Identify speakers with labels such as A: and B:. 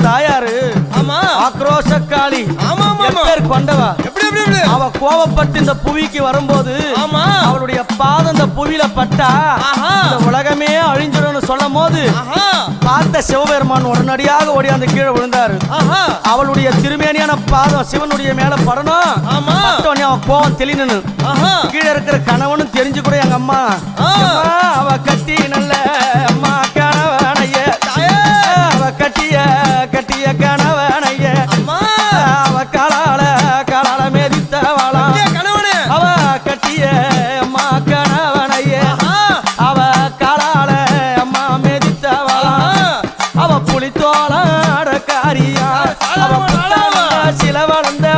A: தாயாரு
B: ஆமா
A: ஆக்ரோஷக்காளி கொண்டவா அவ கோவப்பட்டு இந்த புவிக்கு வரும்போது அவளுடைய பாதம் இந்த புவியில பட்டா இந்த உலகமே அழிஞ்சிடும் சொல்லும் போது பார்த்த சிவபெருமான் உடனடியாக ஓடி அந்த கீழே விழுந்தாரு. அவளுடைய திருமேனியான பாதம் சிவனுடைய மேல படணும். அவன் கோவம் தெளினு கீழே இருக்கிற கணவனும் தெரிஞ்சு கூட எங்க அம்மா அவ கட்டி நல்ல அம்மா கணவனைய அவ கட்டிய கணவனைய அவ காலால மேதித்தவளா அவ கட்டிய அம்மா கணவனைய அவ காலால அம்மா மேதித்தவளா அவ புலித்தோளாட காரியா அவ சில வளர்ந்த